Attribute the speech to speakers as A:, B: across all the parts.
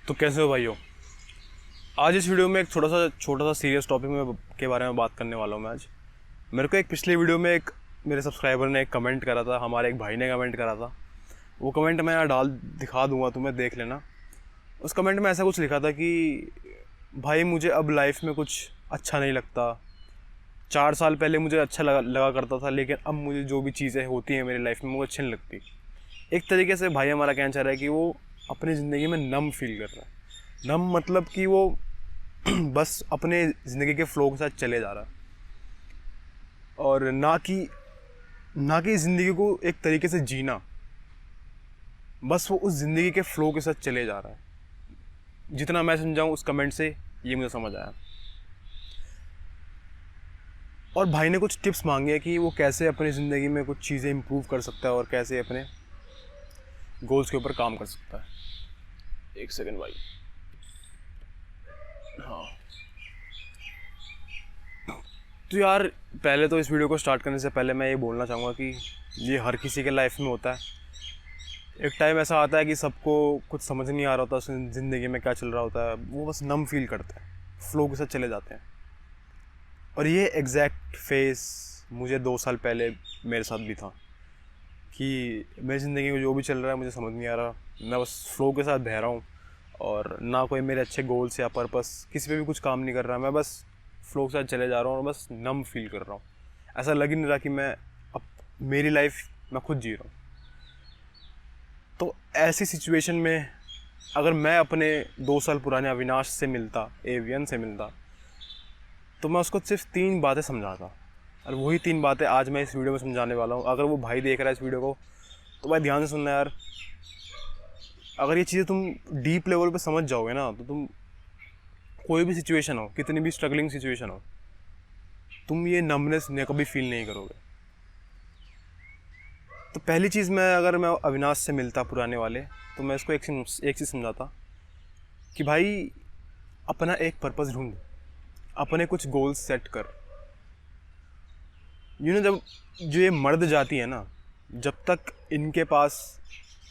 A: तो कैसे हो भाइयों। आज इस वीडियो में एक छोटा सा सीरियस टॉपिक में के बारे में बात करने वाला हूँ मैं आज। मेरे को एक पिछले वीडियो में एक मेरे सब्सक्राइबर ने एक कमेंट करा था, हमारे एक भाई ने कमेंट करा था। वो कमेंट मैं यहाँ दिखा दूंगा, तुम्हें देख लेना। उस कमेंट में ऐसा कुछ लिखा था कि भाई मुझे अब लाइफ में कुछ अच्छा नहीं लगता। 4 साल पहले मुझे अच्छा लगा करता था, लेकिन अब मुझे जो भी चीज़ें होती हैं मेरी लाइफ में वो अच्छी नहीं लगती। एक तरीके से भाई हमारा कहना चाह रहा है कि वो अपनी ज़िंदगी में नम फील कर रहा है। नम मतलब कि वो बस अपने ज़िंदगी के फ्लो के साथ चले जा रहा है, और ना कि ज़िंदगी को एक तरीके से जीना। बस वो उस ज़िंदगी के फ्लो के साथ चले जा रहा है। जितना मैं समझाऊँ उस कमेंट से ये मुझे समझ आया। और भाई ने कुछ टिप्स मांगे हैं कि वो कैसे अपनी ज़िंदगी में कुछ चीज़ें इम्प्रूव कर सकता है और कैसे अपने गोल्स के ऊपर काम कर सकता है। एक सेकंड भाई। हाँ तो यार, पहले तो इस वीडियो को स्टार्ट करने से पहले मैं ये बोलना चाहूँगा कि ये हर किसी के लाइफ में होता है। एक टाइम ऐसा आता है कि सबको कुछ समझ नहीं आ रहा होता ज़िंदगी में क्या चल रहा होता है, वो बस नम फील करते हैं, फ्लो के साथ चले जाते हैं। और ये एग्जैक्ट फेस मुझे 2 साल पहले मेरे साथ भी था कि मेरी ज़िंदगी में जो भी चल रहा है मुझे समझ नहीं आ रहा, मैं बस फ्लो के साथ बह रहा हूँ और ना कोई मेरे अच्छे गोल्स या पर्पस किसी पे भी कुछ काम नहीं कर रहा। मैं बस फ्लो के साथ चले जा रहा हूँ और बस नम फील कर रहा हूँ। ऐसा लग ही नहीं रहा कि मैं अब मेरी लाइफ मैं खुद जी रहा हूँ। तो ऐसी सिचुएशन में अगर मैं अपने 2 साल पुराने अविनाश से मिलता, एवियन से मिलता, तो मैं उसको सिर्फ 3 बातें समझाता। और वही 3 बातें आज मैं इस वीडियो में समझाने वाला हूँ। अगर वो भाई देख रहा है इस वीडियो को तो भाई ध्यान से सुनना यार। अगर ये चीज़ें तुम डीप लेवल पे समझ जाओगे ना, तो तुम कोई भी सिचुएशन हो, कितनी भी स्ट्रगलिंग सिचुएशन हो, तुम ये नमनेस ने कभी फील नहीं करोगे। तो पहली चीज़, अगर मैं अविनाश से मिलता पुराने वाले, तो मैं इसको एक चीज़ समझाता कि भाई अपना एक पर्पस ढूंढ, अपने कुछ गोल्स सेट कर। जब जो ये मर्द जाती है ना, जब तक इनके पास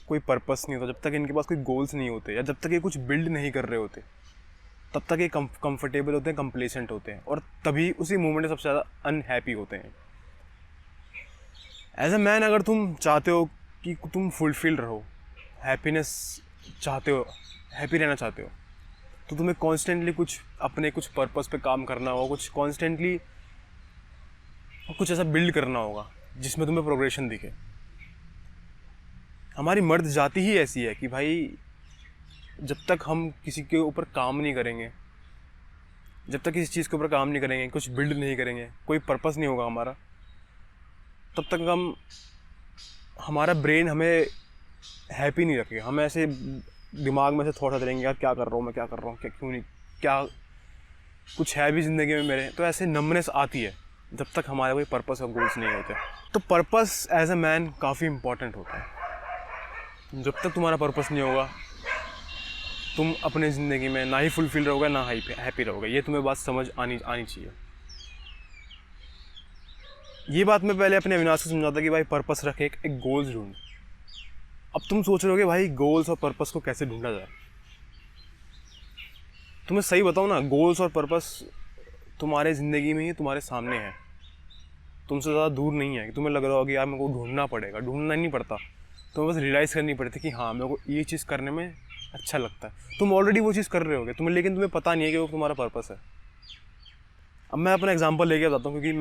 A: कोई पर्पस नहीं होता, जब तक इनके पास कोई गोल्स नहीं होते, या जब तक ये कुछ बिल्ड नहीं कर रहे होते, तब तक ये कंफर्टेबल होते हैं, कंप्लेसेंट होते हैं, और तभी उसी मोमेंट में सबसे ज़्यादा अनहैप्पी होते हैं। एज अ मैन, अगर तुम चाहते हो कि तुम फुलफिल रहो, हैप्पीनेस चाहते हो, हैप्पी रहना चाहते हो, तो तुम्हें कॉन्स्टेंटली अपने कुछ पर्पस पे काम करना होगा, कुछ कॉन्स्टेंटली कुछ ऐसा बिल्ड करना होगा जिसमें तुम्हें प्रोग्रेशन दिखे। हमारी मर्द जाति ही ऐसी है कि भाई जब तक हम किसी के ऊपर काम नहीं करेंगे, जब तक किसी चीज़ के ऊपर काम नहीं करेंगे, कुछ बिल्ड नहीं करेंगे, कोई पर्पस नहीं होगा हमारा, तब तक हमारा ब्रेन हमें हैप्पी नहीं रखेगा। हम ऐसे दिमाग में से थॉट आते रहेंगे, यार क्या कर रहा हूँ मैं, क्या कर रहा हूँ, क्या क्यों नहीं, क्या कुछ है भी ज़िंदगी में मेरे। तो ऐसे नमनेस आती है जब तक हमारे कोई पर्पस और गोल्स नहीं होते। तो पर्पस एज अ मैन काफ़ी इंपॉर्टेंट होता है। जब तक तुम्हारा पर्पस नहीं होगा, तुम अपने ज़िंदगी में ना ही फुलफिल रहोगे ना हैप्पी रहोगे। ये तुम्हें बात समझ आनी चाहिए। ये बात मैं पहले अपने अविनाश को समझाता कि भाई पर्पस रखे, एक गोल्स ढूंढ। अब तुम सोच रहे हो कि भाई गोल्स और पर्पस को कैसे ढूंढा जाए। तुम्हें सही बताऊँ ना, गोल्स और पर्पस तुम्हारे ज़िंदगी में ही तुम्हारे सामने है, तुमसे ज़्यादा दूर नहीं है कि तुम्हें लग रहा हो कि यार मेरे को ढूंढना पड़ेगा। ढूंढना नहीं पड़ता, तुम्हें बस रियलाइज़ करनी पड़ती कि हाँ मेरे को ये चीज़ करने में अच्छा लगता है। तुम ऑलरेडी वो चीज़ कर रहे होगे, लेकिन तुम्हें पता नहीं है कि वो तुम्हारा पर्पस है। अब मैं अपना एग्जांपल लेके बताता हूँ, क्योंकि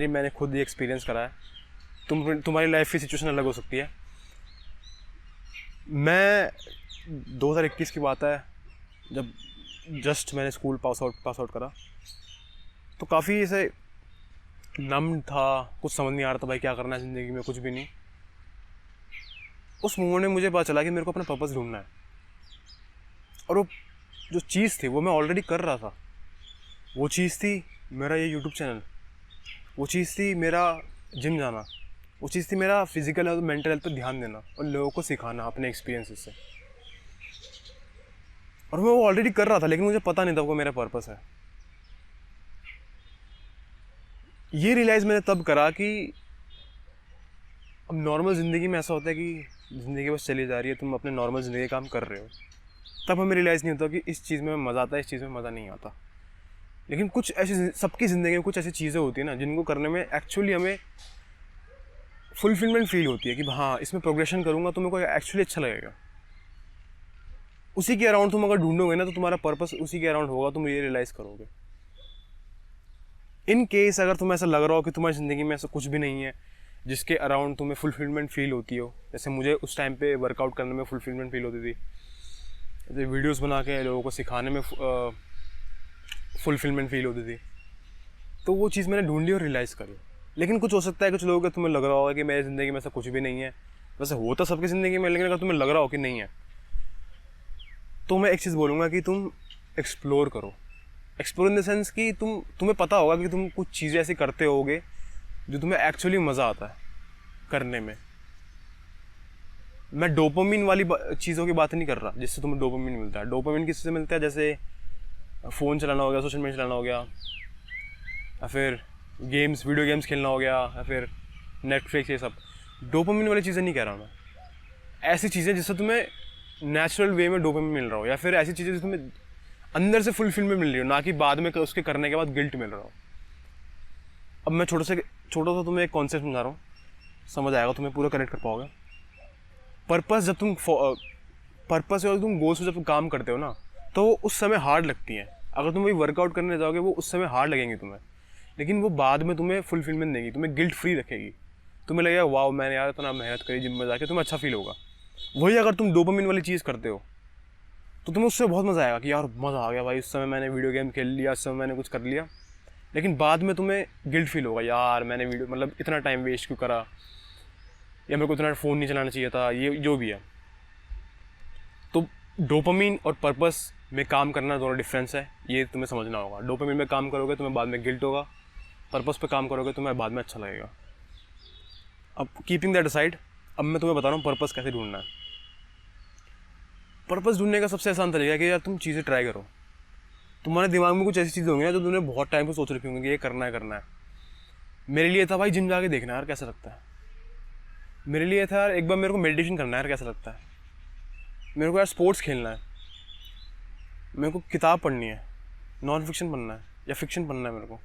A: मैंने खुद ये एक्सपीरियंस करा है। तुम्हारी लाइफ की सिचुएशन अलग हो सकती है। मैं 2021 की बात है, जब जस्ट मैंने स्कूल पास आउट करा, तो काफ़ी ऐसे नम था, कुछ समझ नहीं आ रहा था भाई क्या करना है ज़िंदगी में, कुछ भी नहीं। उस मोमेंट में मुझे पता चला कि मेरे को अपना पर्पस ढूंढना है, और वो जो चीज़ थी वो मैं ऑलरेडी कर रहा था। वो चीज़ थी मेरा ये यूट्यूब चैनल, वो चीज़ थी मेरा जिम जाना, वो चीज़ थी मेरा फिजिकल और मेंटल हेल्थ पर ध्यान देना और लोगों को सिखाना अपने एक्सपीरियंसेस से। और मैं वो ऑलरेडी कर रहा था, लेकिन मुझे पता नहीं था वो मेरा पर्पस है। ये रियलाइज़ मैंने तब करा कि अब नॉर्मल ज़िंदगी में ऐसा होता है कि ज़िंदगी बस चली जा रही है, तुम अपने नॉर्मल ज़िंदगी काम कर रहे हो, तब हमें रियलाइज़ नहीं होता कि इस चीज़ में मज़ा आता है, इस चीज़ में मज़ा नहीं आता। लेकिन कुछ ऐसी सबकी ज़िंदगी में कुछ ऐसी चीज़ें होती है ना जिनको करने में एक्चुअली हमें फुलफिलमेंट फील होती है कि हाँ इसमें प्रोग्रेशन करूँगा तो मेरे को एक्चुअली अच्छा लगेगा। उसी के अराउंड तुम अगर ढूंढोगे ना तो तुम्हारा पर्पस उसी के अराउंड होगा, तुम ये रियलाइज़ करोगे। इन केस अगर तुम्हें ऐसा लग रहा हो कि तुम्हारी ज़िंदगी में ऐसा कुछ भी नहीं है जिसके अराउंड तुम्हें फुलफिलमेंट फील होती हो, जैसे मुझे उस टाइम पे वर्कआउट करने में फुलफिलमेंट फील होती थी, जैसे वीडियोस बना के लोगों को सिखाने में फुलफिलमेंट फील होती थी, तो वो चीज़ मैंने ढूंढी और रियलाइज़ करी। लेकिन कुछ हो सकता है कुछ लोगों को तुम्हें लग रहा होगा कि मेरी ज़िंदगी में ऐसा कुछ भी नहीं है, वैसे होता सबकी ज़िंदगी में, लेकिन अगर तुम्हें लग रहा हो कि नहीं है तो मैं एक चीज़ बोलूँगा कि तुम एक्सप्लोर करो। एक्सप्लोर इन द सेंस कि तुम्हें पता होगा कि तुम कुछ चीज़ें ऐसी करते होगे जो तुम्हें एक्चुअली मज़ा आता है करने में। मैं डोपामिन वाली चीज़ों की बात नहीं कर रहा जिससे तुम्हें डोपामिन मिलता है। डोपामिन किससे मिलता है? जैसे फ़ोन चलाना हो गया, सोशल मीडिया चलाना हो गया, या फिर वीडियो गेम्स खेलना हो गया, या फिर नेटफ्लिक्स, ये सब डोपामिन वाली चीज़ें नहीं कह रहा मैं। ऐसी चीज़ें जिससे तुम्हें नेचुरल वे में डोपामिन मिल रहा हो, या फिर ऐसी चीज़ें जिससे तुम्हें अंदर से फुलफिलमेंट मिल रही हो, ना कि बाद में उसके करने के बाद गिल्ट मिल रहा हो। अब मैं छोटा सा तुम्हें एक कॉन्सेप्ट समझा रहा हूँ, समझ आएगा, तुम्हें पूरा कनेक्ट कर पाओगे। पर्पस जब तुम पर्पस और तुम गोल्स पे जब तुम काम करते हो ना तो वो उस समय हार्ड लगती हैं। अगर तुम वही वर्कआउट करने जाओगे वो उस समय हार्ड लगेंगी तुम्हें, लेकिन वो बाद में तुम्हें फुलफिलमेंट देगी, तुम्हें गिल्ट फ्री रखेगी। तुम्हें लगेगा वाओ मैंने यार इतना मेहनत करी जिम में जाके, तुम्हें अच्छा फील होगा। वही अगर तुम डोपामिन वाली चीज़ करते हो तो तुम्हें उससे बहुत मज़ा आएगा कि यार मज़ा आ गया भाई, उस समय मैंने वीडियो गेम खेल लिया, उस समय मैंने कुछ कर लिया, लेकिन बाद में तुम्हें गिल्ट फील होगा, यार मैंने इतना टाइम वेस्ट क्यों करा, या मेरे को इतना फ़ोन नहीं चलाना चाहिए था, ये जो भी है। तो डोपामिन और पर्पस में काम करना दोनों डिफरेंस है, ये तुम्हें समझना होगा। डोपामिन में काम करोगे तुम्हें बाद में गिल्ट होगा, पर्पस पे काम करोगे तुम्हें बाद में अच्छा लगेगा। अब कीपिंग दैट असाइड, अब मैं तुम्हें बता रहा हूँ पर्पस कैसे ढूंढना है। पर्पस ढूंढने का सबसे आसान तरीका है कि यार तुम चीज़ें ट्राई करो। तुम्हारे दिमाग में कुछ ऐसी चीज़ें होंगी ना जो तुमने बहुत टाइम से सोच रखी होंगी कि ये करना है। मेरे लिए था भाई जिम जाके देखना यार कैसा लगता है। मेरे लिए था यार एक बार मेरे को मेडिटेशन करना है यार कैसा लगता है। मेरे को यार स्पोर्ट्स खेलना है। मेरे को किताब पढ़नी है, नॉन फिक्शन पढ़ना है या फिक्शन पढ़ना है मेरे को।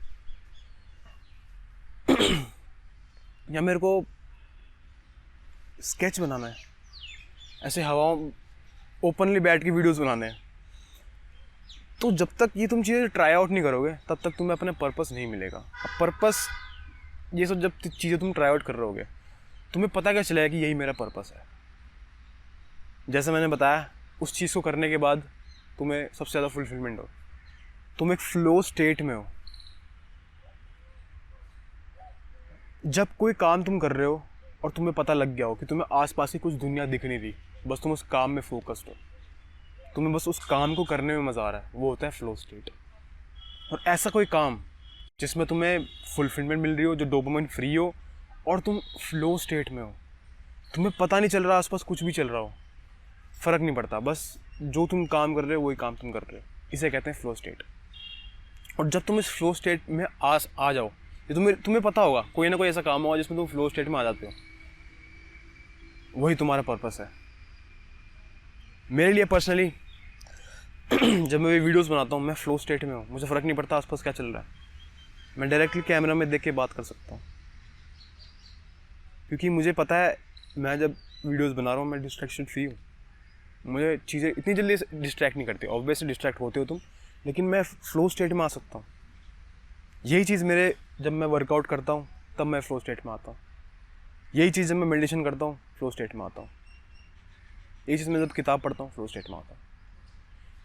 A: या मेरे को स्केच बनाना है, ऐसे हवाओं ओपनली बैठ के वीडियोस बनाने हैं। तो जब तक ये तुम चीज़ें ट्राई आउट नहीं करोगे तब तक तुम्हें अपना पर्पस नहीं मिलेगा। अब पर्पस ये सब जब चीज़ें तुम ट्राई आउट कर रहे होगे तुम्हें पता क्या चलेगा कि यही मेरा पर्पस है। जैसे मैंने बताया, उस चीज़ को करने के बाद तुम्हें सबसे ज़्यादा फुलफिलमेंट हो, तुम एक फ्लो स्टेट में हो। जब कोई काम तुम कर रहे हो और तुम्हें पता लग गया हो कि तुम्हें आसपास की कुछ दुनिया दिख नहीं रही, बस तुम उस काम में फोकस्ड हो, तुम्हें बस उस काम को करने में मज़ा आ रहा है, वो होता है फ्लो स्टेट। और ऐसा कोई काम जिसमें तुम्हें फुलफिलमेंट मिल रही हो, जो डोपामाइन फ्री हो और तुम फ्लो स्टेट में हो, तुम्हें पता नहीं चल रहा आसपास कुछ भी चल रहा हो, फ़र्क नहीं पड़ता, बस जो तुम काम कर रहे हो वही काम तुम कर रहे हो, इसे कहते हैं फ्लो स्टेट। और जब तुम इस फ्लो स्टेट में आ जाओ, ये तुम्हें पता होगा कोई ना कोई ऐसा काम होगा जिसमें तुम फ्लो स्टेट में आ जाते हो, वही तुम्हारा पर्पस है। मेरे लिए पर्सनली जब मैं वीडियोस बनाता हूँ मैं फ़्लो स्टेट में हूँ, मुझे फ़र्क नहीं पड़ता आसपास क्या चल रहा है, मैं डायरेक्टली कैमरा में देख के बात कर सकता हूँ, क्योंकि मुझे पता है मैं जब वीडियोस बना रहा हूँ मैं डिस्ट्रैक्शन फ्री हूँ। मुझे चीज़ें इतनी जल्दी डिस्ट्रैक्ट नहीं करती। ऑब्वियसली डिस्ट्रैक्ट होते हो तुम, लेकिन मैं फ़्लो स्टेट में आ सकता हूँ। यही चीज़ मेरे जब मैं वर्कआउट करता हूँ तब मैं फ़्लो स्टेट में आता हूँ। यही चीज़ जब मैं मेडिटेशन करता हूँ फ़्लो स्टेट में आता हूँ। यही चीज़ मैं जब किताब पढ़ता हूँ फ़्लो स्टेट में आता हूँ।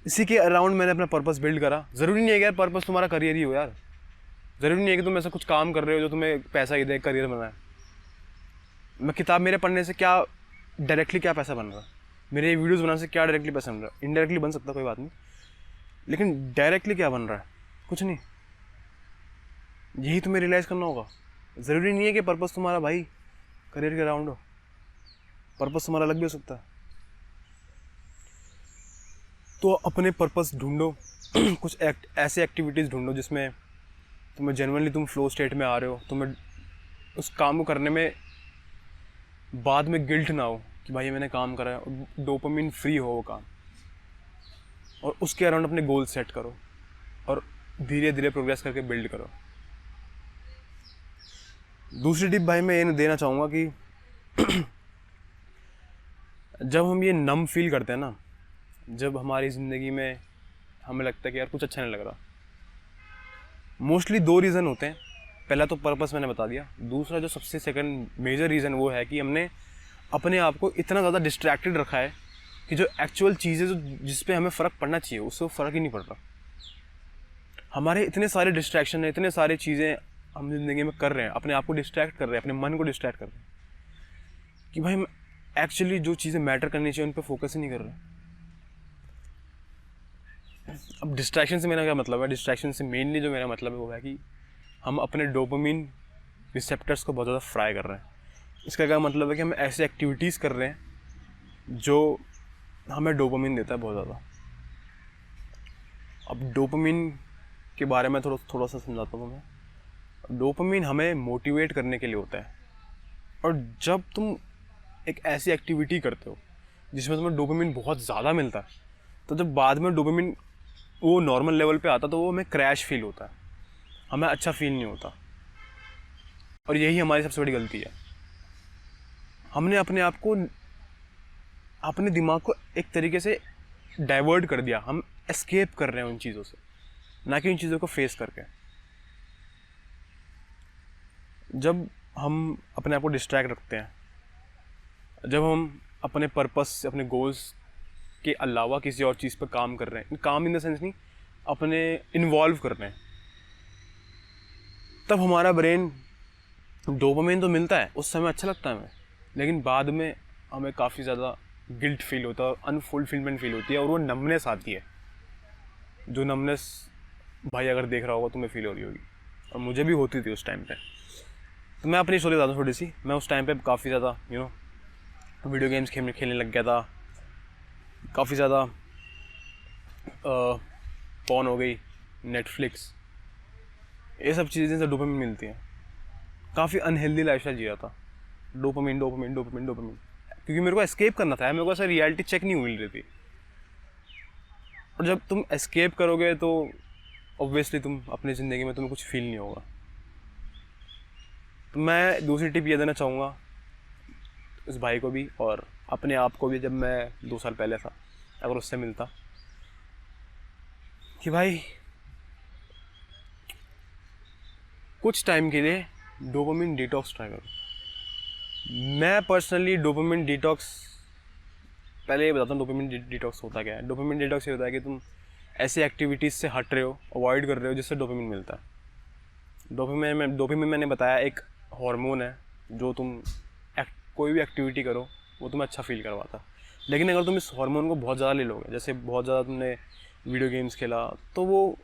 A: इसी के अराउंड मैंने अपना पर्पस बिल्ड करा। ज़रूरी नहीं है कि यार पर्पस तुम्हारा करियर ही हो यार, ज़रूरी नहीं है कि तुम ऐसा कुछ काम कर रहे हो जो तुम्हें पैसा ही दे, करियर बनाए। मैं किताब मेरे पढ़ने से क्या डायरेक्टली क्या पैसा बन रहा है, मेरे वीडियोस बनाने से क्या डायरेक्टली पैसा बन रहा है, इनडायरेक्टली बन सकता कोई बात नहीं, लेकिन डायरेक्टली क्या बन रहा है, कुछ नहीं। यही तुम्हें रियलाइज़ करना होगा। ज़रूरी नहीं है कि पर्पस तुम्हारा भाई करियर के अराउंड हो, पर्पस तुम्हारा अलग भी हो सकता है। तो अपने पर्पस ढूंढो कुछ ऐसे एक्टिविटीज़ ढूंढो जिसमें तुम्हें जेन्युइनली तुम फ्लो स्टेट में आ रहे हो, तुम्हें उस काम को करने में बाद में गिल्ट ना हो कि भाई मैंने काम करा है, डोपामिन फ्री हो वो काम। और उसके अराउंड अपने गोल सेट करो और धीरे धीरे प्रोग्रेस करके बिल्ड करो। दूसरी टिप भाई मैं ये देना चाहूँगा कि जब हम ये नम फील करते हैं ना, जब हमारी ज़िंदगी में हमें लगता है कि यार कुछ अच्छा नहीं लग रहा, मोस्टली 2 रीज़न होते हैं। पहला तो पर्पस मैंने बता दिया, दूसरा जो सबसे सेकंड मेजर रीज़न वो है कि हमने अपने आप को इतना ज़्यादा डिस्ट्रैक्टेड रखा है कि जो एक्चुअल चीज़ें जो जिस पे हमें फ़र्क पड़ना चाहिए उससे फ़र्क ही नहीं पड़ रहा। हमारे इतने सारे डिस्ट्रैक्शन हैं, इतने सारी चीज़ें हम ज़िंदगी में कर रहे हैं, अपने आप को डिस्ट्रैक्ट कर रहे हैं, अपने मन को डिस्ट्रैक्ट कर रहे हैं कि भाई हम एक्चुअली जो चीज़ें मैटर करनी चाहिए उन पर फोकस ही नहीं कर रहे। अब डिस्ट्रैक्शन से मेरा क्या मतलब है? डिस्ट्रैक्शन से मेनली जो मेरा मतलब है वो है कि हम अपने डोपामिन रिसेप्टर्स को बहुत ज़्यादा फ्राई कर रहे हैं। इसका क्या मतलब है कि हम ऐसी एक्टिविटीज़ कर रहे हैं जो हमें डोपामिन देता है बहुत ज़्यादा। अब डोपामिन के बारे में थोड़ा सा समझाता हूँ मैं। डोपामिन हमें मोटिवेट करने के लिए होता है, और जब तुम एक ऐसी एक्टिविटी करते हो जिसमें तुम्हें डोपामिन बहुत ज़्यादा मिलता है, तो जब बाद में डोपामिन वो नॉर्मल लेवल पे आता तो वो हमें क्रैश फील होता है, हमें अच्छा फील नहीं होता। और यही हमारी सबसे बड़ी गलती है। हमने अपने आप को, अपने दिमाग को एक तरीके से डाइवर्ट कर दिया। हम एस्केप कर रहे हैं उन चीज़ों से, ना कि उन चीज़ों को फेस करके। जब हम अपने आप को डिस्ट्रैक्ट रखते हैं, जब हम अपने पर्पस, अपने गोल्स के अलावा किसी और चीज़ पर काम कर रहे हैं, काम इन द सेंस नहीं, अपने इन्वॉल्व कर रहे हैं, तब हमारा ब्रेन, डोपामिन तो मिलता है उस समय, अच्छा लगता है हमें, लेकिन बाद में हमें काफ़ी ज़्यादा गिल्ट फील होता है, अनफुलफिलमेंट फील होती है, और वो नमनेस आती है। जो नमनेस भाई अगर देख रहा होगा तुम्हें फील हो रही होगी, और मुझे भी होती थी उस टाइम पे। तो मैं अपनी स्टोरी बताता हूँ थोड़ी सी। मैं उस टाइम पे काफ़ी ज़्यादा वीडियो गेम्स खेलने लग गया था। काफ़ी ज़्यादा पॉर्न हो गई, नेटफ्लिक्स, ये सब चीज़ें से डोपामिन मिलती हैं। काफ़ी अनहेल्दी लाइफस्टाइल जी रहा था, डोपामिन डोपामिन डोपामिन डोपामिन, क्योंकि मेरे को एस्केप करना था, मेरे को ऐसा रियलिटी चेक नहीं मिल रही थी। और जब तुम एस्केप करोगे तो ऑब्वियसली तुम अपनी ज़िंदगी में तुम्हें कुछ फील नहीं होगा। तो मैं दूसरी टिप ये देना चाहूँगा उस भाई को भी और अपने आप को भी, जब मैं 2 साल पहले था, अगर उससे मिलता, कि भाई कुछ टाइम के लिए डोपामिन डिटॉक्स ट्राई करो। मैं पर्सनली डोपामिन डिटॉक्स, पहले ये बताता हूँ डोपामिन डिटॉक्स होता क्या है। डोपामिन डिटॉक्स ये होता है कि तुम ऐसी एक्टिविटीज़ से हट रहे हो, अवॉइड कर रहे हो जिससे डोपामिन मिलता है। डोपामिन मैंने बताया एक हार्मोन है, जो तुम कोई भी एक्टिविटी करो वो तुम्हें अच्छा फील करवाता है। लेकिन अगर तुम इस हार्मोन को बहुत ज़्यादा ले लोगे, जैसे बहुत ज़्यादा तुमने वीडियो गेम्स खेला, तो वो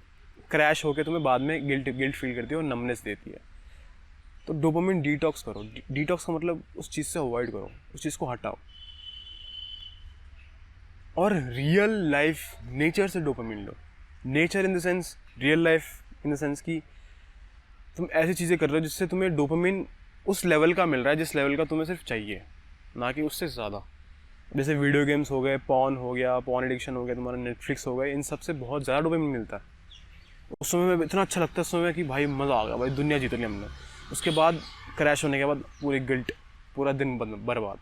A: क्रैश होकर तुम्हें बाद में गिल्ट फील करती है और नमनेस देती है। तो डोपामिन डिटॉक्स करो। डिटॉक्स का मतलब उस चीज़ से अवॉइड करो, उस चीज़ को हटाओ, और रियल लाइफ नेचर से dopamine low. Nature in the sense, real life in the sense कि तुम ऐसी चीज़ें कर रहे हो जिससे तुम्हें डोपामिन उस लेवल का मिल रहा है जिस लेवल का तुम्हें सिर्फ चाहिए, ना कि उससे ज़्यादा। जैसे वीडियो गेम्स हो गए, पॉर्न हो गया, पॉर्न एडिक्शन हो गया, तुम्हारा नेटफ्लिक्स हो गया, इन सब से बहुत ज़्यादा डोपामिन मिलता है। उस समय में इतना अच्छा लगता है, उस समय कि भाई मज़ा आ गया, भाई दुनिया जीत ली हमने। उसके बाद क्रैश होने के बाद पूरी गिल्ट, पूरा दिन बर्बाद।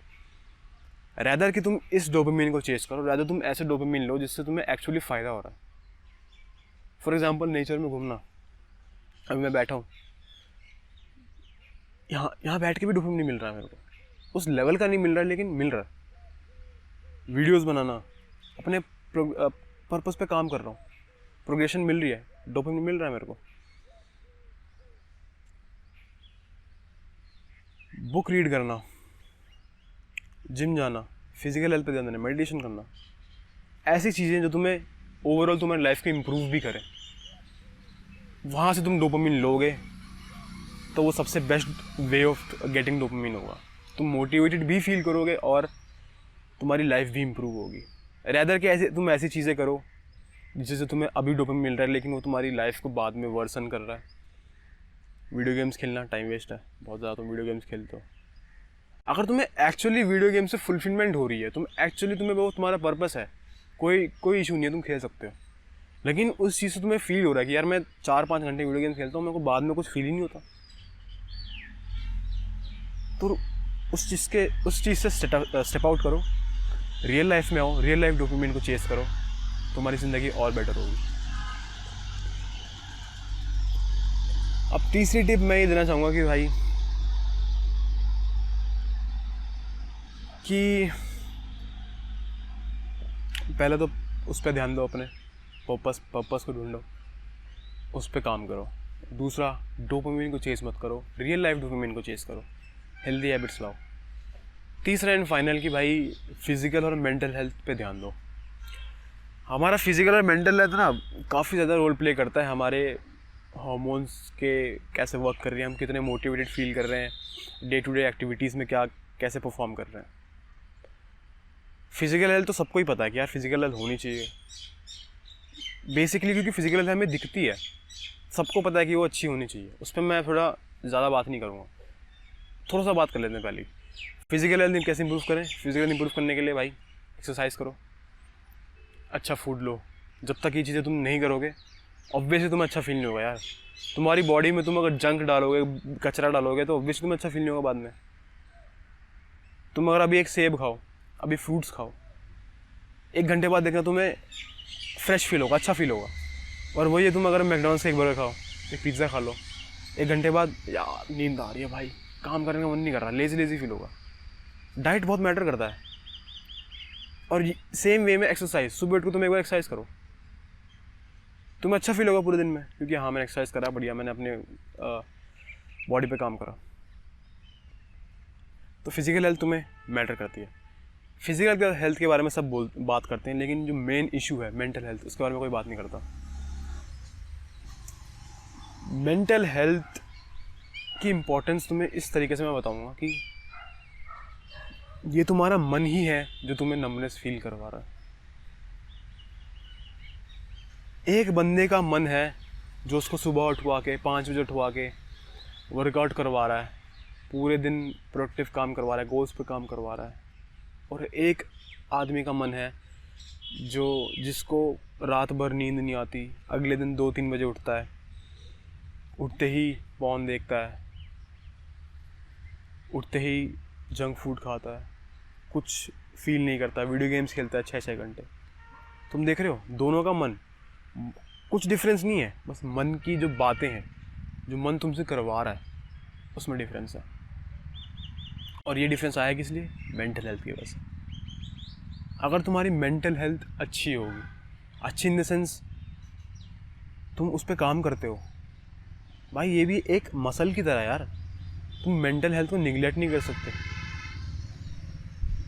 A: रैदर कि तुम इस डोपामिन को चेस करो, रैदर तुम ऐसे डोपामिन लो जिससे तुम्हें एक्चुअली फ़ायदा हो रहा है। फॉर एग्जांपल नेचर में घूमना। अभी मैं बैठा हूँ यहाँ बैठ के भी डोपामिन नहीं मिल रहा है मेरे को, उस लेवल का नहीं मिल रहा है, लेकिन मिल रहा है। वीडियोस बनाना, अपने पर्पस पे काम कर रहा हूँ, प्रोग्रेशन मिल रही है, डोपामिन मिल रहा है मेरे को। बुक रीड करना, जिम जाना, फिजिकल हेल्थ पे ध्यान देना, मेडिटेशन करना, ऐसी चीज़ें जो तुम्हें ओवरऑल तुम्हारी लाइफ को इम्प्रूव भी करें, वहाँ से तुम डोपामिन लोगे तो वो सबसे best way of getting dopamine होगा। तुम मोटिवेटेड भी फील करोगे और तुम्हारी लाइफ भी इम्प्रूव होगी। रैदर कि तुम ऐसी चीज़ें करो जिससे तुम्हें अभी डोपामिन मिल रहा है लेकिन वो तुम्हारी लाइफ को बाद में वर्सन कर रहा है। वीडियो गेम्स खेलना टाइम वेस्ट है, बहुत ज़्यादा तुम वीडियो गेम्स खेलते हो। अगर तुम्हें एक्चुअली वीडियो गेम से फुलफिलमेंट हो रही है, तुम्हें वो तुम्हारा पर्पस है, कोई कोई इशू नहीं है, तुम खेल सकते हो। लेकिन उस चीज़ से तुम्हें फील हो रहा है कि यार मैं 4-5 घंटे वीडियो गेम खेलता हूँ, मेरे को बाद में कुछ फील ही नहीं होता, तो उस चीज़ से स्टेप आउट करो, रियल लाइफ में आओ, रियल लाइफ डोपामिन को चेस करो, तुम्हारी ज़िंदगी और बेटर होगी। अब तीसरी टिप मैं ये देना चाहूँगा कि भाई कि पहले तो उस पर ध्यान दो, अपने पर्पस को ढूंढो, उस पर काम करो। दूसरा, डोपामिन को चेस मत करो, रियल लाइफ डोपामिन को चेस करो, हेल्दी हैबिट्स लाओ। तीसरा एंड फाइनल कि भाई फिज़िकल और मेंटल हेल्थ पे ध्यान दो। हमारा फिज़िकल और मेंटल हेल्थ ना काफ़ी ज़्यादा रोल प्ले करता है हमारे हार्मोन्स के कैसे वर्क कर रही हैं, हम कितने मोटिवेटेड फील कर रहे हैं, डे टू डे एक्टिविटीज़ में क्या कैसे परफॉर्म कर रहे हैं। फिज़िकल हेल्थ तो सबको ही पता है कि यार फिज़िकल हेल्थ होनी चाहिए बेसिकली, क्योंकि फिज़िकल हेल्थ हमें दिखती है, सबको पता है कि वो अच्छी होनी चाहिए। उस पर मैं थोड़ा ज़्यादा बात नहीं करूँगा, थोड़ा सा बात कर लेते हैं पहले। फिज़िकल हेल्थ कैसे इंप्रूव करें? फिज़िकल इंप्रूव करने के लिए भाई एक्सरसाइज करो, अच्छा फूड लो। जब तक ये चीज़ें तुम नहीं करोगे ऑब्वियसली तुम्हें अच्छा फील नहीं होगा यार। तुम्हारी बॉडी में तुम अगर जंक डालोगे, कचरा डालोगे, तो ऑब्वियसली तुम्हें अच्छा फील नहीं होगा बाद में। तुम अगर अभी एक सेब खाओ, अभी फ्रूट्स खाओ, 1 घंटे बाद देखना तुम्हें फ्रेश फील होगा, अच्छा फील होगा। और वही है, तुम अगर मैकडॉनल्ड्स का एक बर्गर खाओ, एक पिज़्ज़ा खा लो, 1 घंटे बाद यार नींद आ रही है भाई, काम करने का मन नहीं कर रहा, लेज़ी फील होगा। डाइट बहुत मैटर करता है। और सेम वे में एक्सरसाइज, सुबह उठ के तुम एक बार एक्सरसाइज करो, तुम्हें अच्छा फील होगा पूरे दिन में, क्योंकि हाँ मैंने एक्सरसाइज करा, बढ़िया मैंने अपने बॉडी पे काम करा। तो फिज़िकल हेल्थ तुम्हें मैटर करती है। फिज़िकल हेल्थ के बारे में सब बात करते हैं, लेकिन जो मेन इशू है मेंटल हेल्थ, उसके बारे में कोई बात नहीं करता। मेंटल हेल्थ की इम्पोर्टेंस तुम्हें इस तरीके से मैं बताऊंगा कि ये तुम्हारा मन ही है जो तुम्हें नमनेस फील करवा रहा है। एक बंदे का मन है जो उसको सुबह उठवा के 5 बजे उठवा के वर्कआउट करवा रहा है, पूरे दिन प्रोडक्टिव काम करवा रहा है, गोल्स पे काम करवा रहा है। और एक आदमी का मन है जिसको रात भर नींद नहीं आती, अगले दिन 2-3 बजे उठता है, उठते ही पॉर्न देखता है, उठते ही जंक फूड खाता है, कुछ फील नहीं करता, वीडियो गेम्स खेलता है 6-6 घंटे। तुम देख रहे हो दोनों का मन, कुछ डिफरेंस नहीं है, बस मन की जो बातें हैं, जो मन तुमसे करवा रहा है, उसमें डिफरेंस है। और ये डिफरेंस आया किस लिए? मेंटल हेल्थ की वजह से। अगर तुम्हारी मेंटल हेल्थ अच्छी होगी, अच्छी इन द सेंस तुम उस पर काम करते हो भाई, ये भी एक मसल की तरह यार, तुम मेंटल हेल्थ को निगलेक्ट नहीं कर सकते।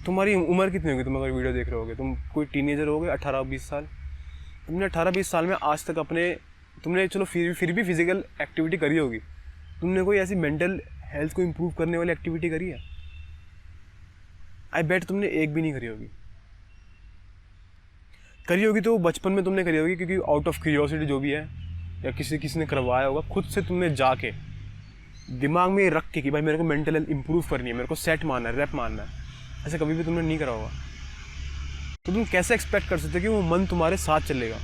A: तुम्हारी उम्र कितनी होगी? तुम अगर वीडियो देख रहे होगे, तुम कोई टीनेजर होगे 18-20 साल, तुमने 18-20 साल में आज तक तुमने चलो फिर भी फिजिकल एक्टिविटी करी होगी, तुमने कोई ऐसी मेंटल हेल्थ को इम्प्रूव करने वाली एक्टिविटी करी है? आई बेट तुमने एक भी नहीं करी होगी। करी होगी तो बचपन में तुमने करी होगी, क्योंकि आउट ऑफ क्यूरियोसिटी जो भी है, या किसी ने करवाया होगा, खुद से तुमने जाके दिमाग में रख के कि भाई मेरे को मेंटल हेल्थ इंप्रूव करनी है, मेरे को सेट मारना है, रैप मारना है, ऐसे कभी भी तुमने नहीं करा होगा। तो तुम कैसे एक्सपेक्ट कर सकते हो कि वो मन तुम्हारे साथ चलेगा?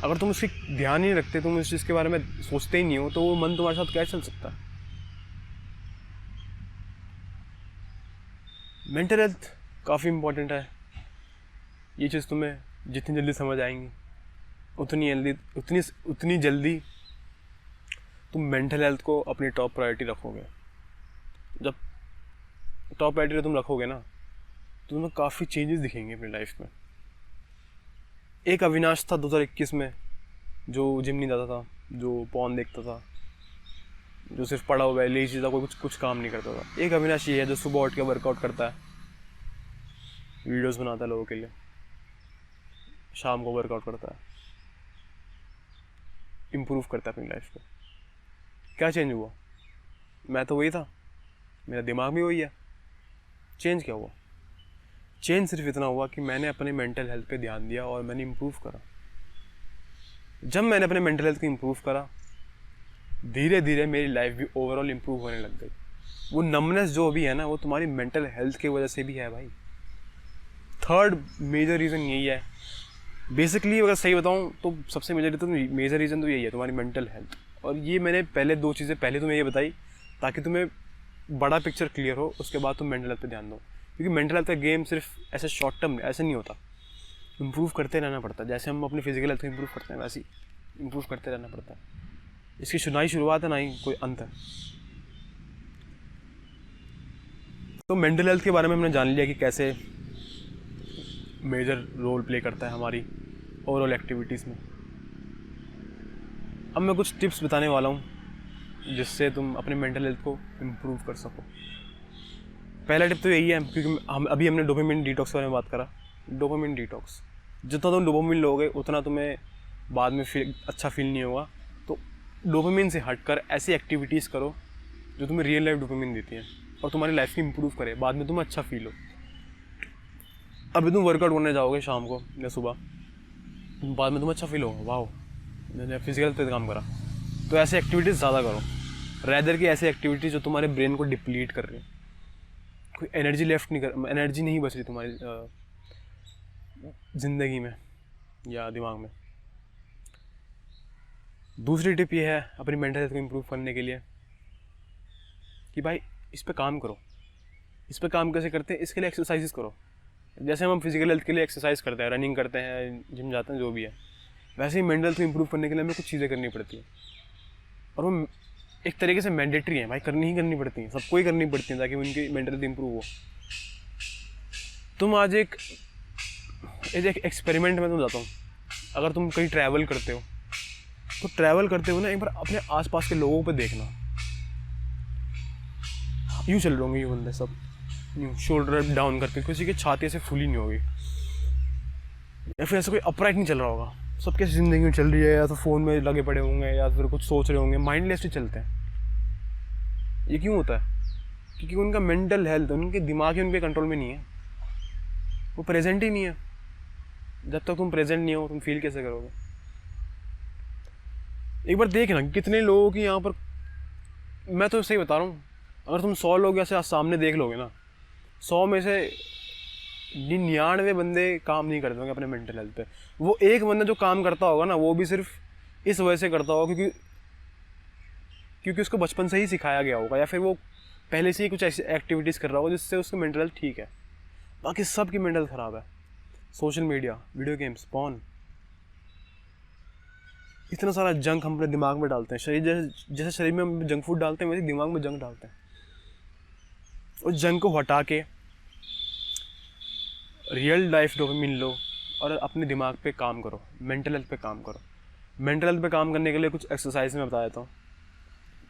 A: अगर तुम उसकी ध्यान ही नहीं रखते, तुम इस चीज़ के बारे में सोचते ही नहीं हो, तो वो मन तुम्हारे साथ कैसे चल सकता है? मेंटल हेल्थ काफ़ी इम्पोर्टेंट है। ये चीज़ तुम्हें जितनी जल्दी समझ आएंगी उतनी जल्दी तुम मेंटल हेल्थ को अपनी टॉप प्रायोरिटी रखोगे। जब टॉप प्रायोरिटी तुम रखोगे ना, तो तुम्हें काफ़ी चेंजेस दिखेंगे अपनी लाइफ में। एक अविनाश था 2021 में, जो जिम नहीं जाता था, जो पॉर्न देखता था, जो सिर्फ पड़ा हुआ है, लेजी था, कोई कुछ काम नहीं करता था। एक अविनाश ये है जो सुबह उठ के वर्कआउट करता है, वीडियोस बनाता है लोगों के लिए, शाम को वर्कआउट करता है, इम्प्रूव करता है अपनी लाइफ को। क्या चेंज हुआ? मैं तो वही था, मेरा दिमाग भी वही है। चेंज क्या हुआ? चेंज सिर्फ इतना हुआ कि मैंने अपने मेंटल हेल्थ पे ध्यान दिया और मैंने इम्प्रूव करा। जब मैंने अपने मेंटल हेल्थ को इम्प्रूव करा, धीरे धीरे मेरी लाइफ भी ओवरऑल इम्प्रूव होने लग गई। वो नमनेस जो भी है ना, वो तुम्हारी मेंटल हेल्थ की वजह से भी है भाई। थर्ड मेजर रीज़न यही है बेसिकली, अगर सही बताऊँ तो सबसे मेजर रीज़न तो यही है, तुम्हारी मेंटल हेल्थ। और ये मैंने पहले 2 चीज़ें पहले तुम्हें ये बताई ताकि तुम्हें बड़ा पिक्चर क्लियर हो, उसके बाद तुम मेंटल हेल्थ पे ध्यान दो। क्योंकि मेंटल हेल्थ का गेम सिर्फ ऐसे शॉर्ट टर्म ऐसे नहीं होता, इम्प्रूव करते रहना पड़ता है। जैसे हम अपनी फिजिकल हेल्थ को इम्प्रूव करते हैं वैसे ही इम्प्रूव करते रहना पड़ता है। इसकी ना ही शुरुआत है ना ही कोई अंत है। तो मेंटल हेल्थ के बारे में हमने जान लिया कि कैसे मेजर रोल प्ले करता है हमारी ओवरऑल एक्टिविटीज़ में। अब मैं कुछ टिप्स बताने वाला हूँ जिससे तुम अपने मेंटल हेल्थ को इम्प्रूव कर सको। पहला टिप तो यही है, क्योंकि हमने डोपामिन डिटॉक्स के बारे में बात करा। डोपामिन डिटॉक्स, जितना तुम डोपामिन लोगे उतना तुम्हें बाद में अच्छा फील नहीं होगा। तो डोपामिन से हटकर ऐसी एक्टिविटीज़ करो जो तुम्हें रियल लाइफ डोपामिन देती हैं और तुम्हारी लाइफ की इम्प्रूव करे, बाद में तुम्हें अच्छा फील हो। अभी तुम वर्कआउट करने जाओगे शाम को या सुबह, बाद में तुम्हें अच्छा फील होगा, वाह मैंने फिजिकल पे काम करा। तो ऐसी एक्टिविटीज़ ज़्यादा करो रैदर की ऐसी एक्टिविटीज़ जो तुम्हारे ब्रेन को डिप्लीट कर रही है। कोई एनर्जी एनर्जी नहीं बच रही तुम्हारी ज़िंदगी में या दिमाग में। दूसरी टिप ये है अपनी मेंटल हेल्थ को इम्प्रूव करने के लिए कि भाई इस पे काम करो। इस पे काम कैसे करते हैं? इसके लिए एक्सरसाइजेस करो। जैसे हम फिजिकल हेल्थ के लिए एक्सरसाइज करते हैं, रनिंग करते हैं, जिम जाते हैं, जो भी है, वैसे ही मेंटल हेल्थ को इम्प्रूव करने के लिए हमें कुछ चीज़ें करनी पड़ती हैं और वो एक तरीके से मैंडेटरी है भाई, करनी पड़ती हैं, सबको ही करनी पड़ती हैं ताकि उनकी मेंटल हेल्थ इम्प्रूव हो। तुम आज एक एक्सपेरिमेंट में तुम जाता हूँ, अगर तुम कहीं ट्रैवल करते हो तो ट्रैवल करते हो ना, एक बार अपने आसपास के लोगों पे देखना, यूँ चल रहे होंगे ये बंदे सब, यूँ शोल्डर डाउन करके, किसी की छाती ऐसे फुली नहीं होगी या फिर ऐसा कोई अपराइट नहीं चल रहा होगा। सब कैसी ज़िंदगी में चल रही है, या तो फ़ोन में लगे पड़े होंगे या फिर कुछ सोच रहे होंगे, माइंडलेसली चलते हैं। ये क्यों होता है? क्योंकि उनका मेंटल हेल्थ, उनके दिमाग ही उनके कंट्रोल में नहीं है, वो प्रेजेंट ही नहीं है। जब तक तुम प्रेजेंट नहीं हो तुम फील कैसे करोगे? एक बार देख ना कितने लोगों की यहाँ पर, मैं तो सही बता रहा हूँ, अगर तुम 100 लोग ऐसे सामने देख लोगे ना, 100 में से 99 बंदे काम नहीं करते होंगे अपने मेंटल हेल्थ पे। वो एक बंदा जो काम करता होगा ना, वो भी सिर्फ इस वजह से करता होगा क्योंकि उसको बचपन से ही सिखाया गया होगा, या फिर वो पहले से ही कुछ ऐसी एक्टिविटीज़ कर रहा होगा जिससे उसकी मेंटल हेल्थ ठीक है। बाकी सब की मेंटल ख़राब है। Social media, video games, porn, इतना सारा जंक हम अपने दिमाग में डालते हैं। जैसे शरीर में हम जंक फूड डालते हैं, वैसे दिमाग में जंक डालते हैं। उस जंक को हटा के रियल लाइफ डोपामिन लो और अपने दिमाग पे काम करो, मेंटल हेल्थ पे काम करो। मेंटल हेल्थ पे काम करने के लिए कुछ एक्सरसाइज मैं बता देता हूँ।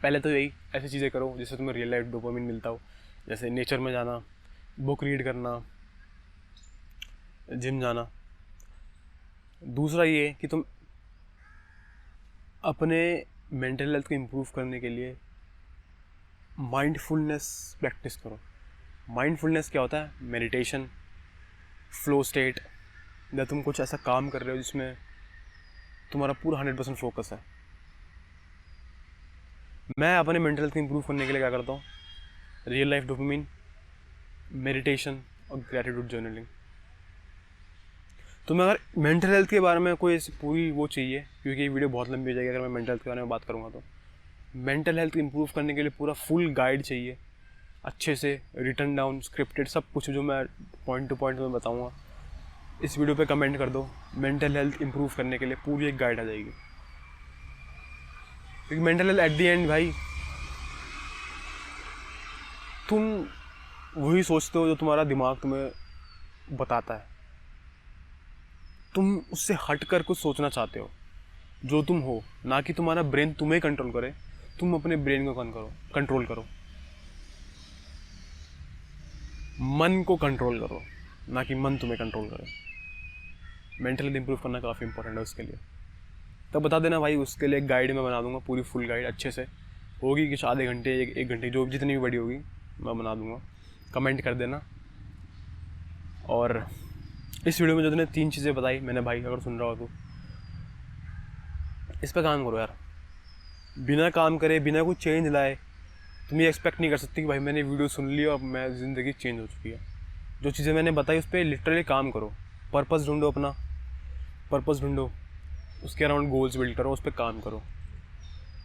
A: पहले तो यही ऐसी चीज़ें करो जिससे तुम्हें रियल लाइफ डोपामिन मिलता हो, जैसे नेचर में जाना, बुक रीड करना, जिम जाना। दूसरा ये कि तुम अपने मेंटल हेल्थ को इम्प्रूव करने के लिए माइंडफुलनेस प्रैक्टिस करो। माइंडफुलनेस क्या होता है? मेडिटेशन, फ्लो स्टेट, या तुम कुछ ऐसा काम कर रहे हो जिसमें तुम्हारा पूरा 100% फोकस है। मैं अपने मेंटल हेल्थ को इम्प्रूव करने के लिए क्या करता हूँ? रियल लाइफ डोपामिन, मेडिटेशन और ग्रैटिट्यूड जर्नलिंग। तुम्हें अगर मेंटल हेल्थ के बारे में कोई पूरी वो चाहिए, क्योंकि ये वीडियो बहुत लंबी हो जाएगी अगर मैं मेंटल हेल्थ के बारे में बात करूँगा, तो मेंटल हेल्थ इम्प्रूव करने के लिए पूरा फुल गाइड चाहिए, अच्छे से रिटन डाउन, स्क्रिप्टेड, सब कुछ जो मैं पॉइंट टू पॉइंट में बताऊँगा। इस वीडियो पे कमेंट कर दो, मेंटल हेल्थ इम्प्रूव करने के लिए पूरी एक गाइड आ जाएगी। क्योंकि mental health at the end भाई, तुम वही सोचते हो जो तुम्हारा दिमाग तुम्हें बताता है। तुम उससे हटकर कुछ सोचना चाहते हो जो तुम हो, ना कि तुम्हारा ब्रेन तुम्हें कंट्रोल करे। तुम अपने ब्रेन को कंट्रोल करो, मन को कंट्रोल करो, ना कि मन तुम्हें कंट्रोल करे। मेंटल हेल्थ इंप्रूव करना काफ़ी इंपॉर्टेंट है उसके लिए। तब बता देना भाई, उसके लिए एक गाइड मैं बना दूंगा, पूरी फुल गाइड अच्छे से होगी, कि आधे घंटे एक घंटे जो जितनी भी बड़ी होगी मैं बना दूंगा। कमेंट कर देना। और इस वीडियो में जो तुमने 3 चीज़ें बताई मैंने, भाई अगर सुन रहा हो तो इस पर काम करो यार। बिना काम करे, बिना कोई चेंज लाए तुम ये एक्सपेक्ट नहीं कर सकती कि भाई मैंने वीडियो सुन ली और मैं ज़िंदगी चेंज हो चुकी है। जो चीज़ें मैंने बताई उस पर लिटरली काम करो। पर्पस ढूंढो, अपना पर्पस ढूंढो, उसके अराउंड गोल्स बिल्ड करो, उस पर काम करो।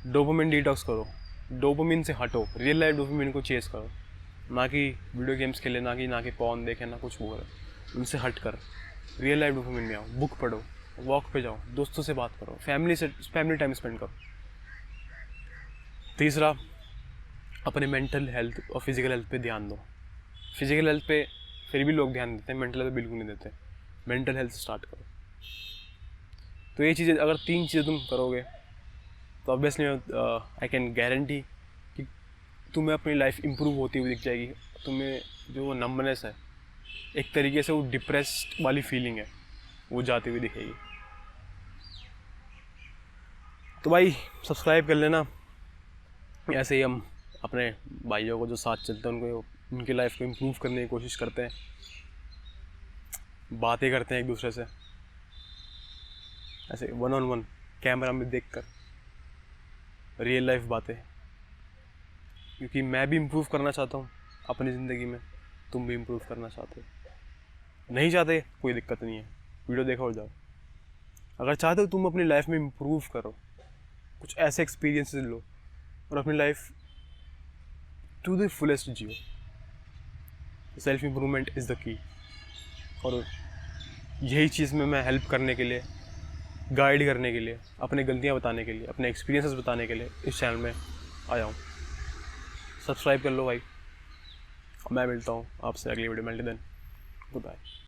A: डोपामिन डिटॉक्स करो, डोपामिन से हटो, रियल लाइफ डोपामिन को चेस करो, ना कि वीडियो गेम्स खेले, ना कि पॉर्न देखे, ना कुछ वो करे। उनसे हट कर रियल लाइफ डोपामिन में आओ। बुक पढ़ो, वॉक पे जाओ, दोस्तों से बात करो, फैमिली टाइम स्पेंड करो। तीसरा, अपने मेंटल हेल्थ और फिजिकल हेल्थ पे ध्यान दो। फिजिकल हेल्थ पे फिर भी लोग ध्यान देते हैं, मेंटल हेल्थ बिल्कुल नहीं देते। मेंटल हेल्थ स्टार्ट करो। तो ये चीज़ें, अगर 3 चीज़ें तुम करोगे तो ऑब्वियसली आई कैन गारंटी कि तुम्हें अपनी लाइफ इम्प्रूव होती हुई दिख जाएगी। तुम्हें जो नंबनेस है, एक तरीके से वो डिप्रेस्ड वाली फीलिंग है, वो जाती हुई दिखेगी। तो भाई सब्सक्राइब कर लेना। ऐसे ही हम अपने भाइयों को जो साथ चलते हैं उनको, उनकी लाइफ को इम्प्रूव करने की कोशिश करते हैं, बातें करते हैं एक दूसरे से, ऐसे 1-on-1 कैमरा में देखकर रियल लाइफ बातें। क्योंकि मैं भी इम्प्रूव करना चाहता हूँ अपनी ज़िंदगी में, तुम भी इम्प्रूव करना चाहते हो। नहीं चाहते कोई दिक्कत नहीं है, वीडियो देखो और जाओ। अगर चाहते हो तुम अपनी लाइफ में इम्प्रूव करो, कुछ ऐसे एक्सपीरियंसेस लो और अपनी लाइफ टू द फुलेस्ट जियो। Self improvement is the key. और यही चीज़ में मैं हेल्प करने के लिए, गाइड करने के लिए, अपनी गलतियाँ बताने के लिए, अपने एक्सपीरियंसेस बताने के लिए इस चैनल में आया हूँ। सब्सक्राइब कर लो भाई। मैं मिलता हूँ आपसे अगली वीडियो में। Till then, good bye.